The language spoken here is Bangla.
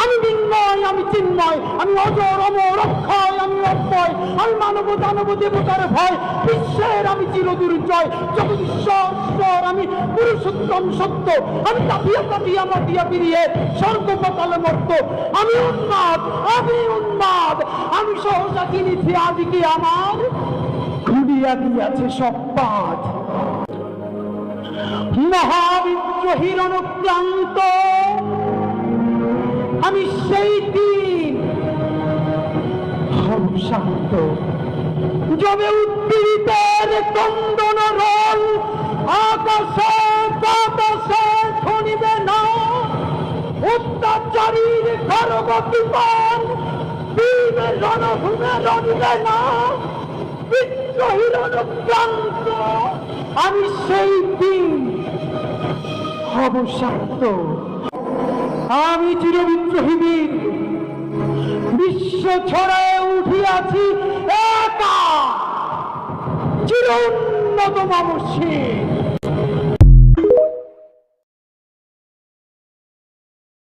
আমি বিন্ময়, আমি চিন্ময়, আমি অজর অমর অক্ষয়, আমি অক্ষয়, আমি মানব দানব দেবতার ভয়, বিশ্বের আমি চিরদুর্জয়, জগদীশ্বর আমি পুরুষোত্তম সত্য, আমি কাঁপিয়া কাঁপিয়া মাতিয়া ফিরিয়ে স্বর্গ পাতালে মর্ত, আমি উন্মাদ, আমি উন্মাদ, আমি সহসা চিনিছি আজকে আমার ঘুরিয়া দিয়াছে সব পাঠ। মহাবিদ্রোহীর অনুক্রান্ত আমি সেই দিন হব শান্ত, যবে উদ্পীড়িতের কন্দন রোল আকাশে বাতাসে শুনিবে না, অত্যাচারীর খড়গতিপান বীরের রণভূমে রণিবে না, বিদ্রোহীর অনুক্রান্ত আমি সেই দিন হব শান্ত। আমি চিরবিদ্রোহী বীর, বিশ্ব ছড়ায় উঠিয়াছি একা, চির উন্নত মানসী।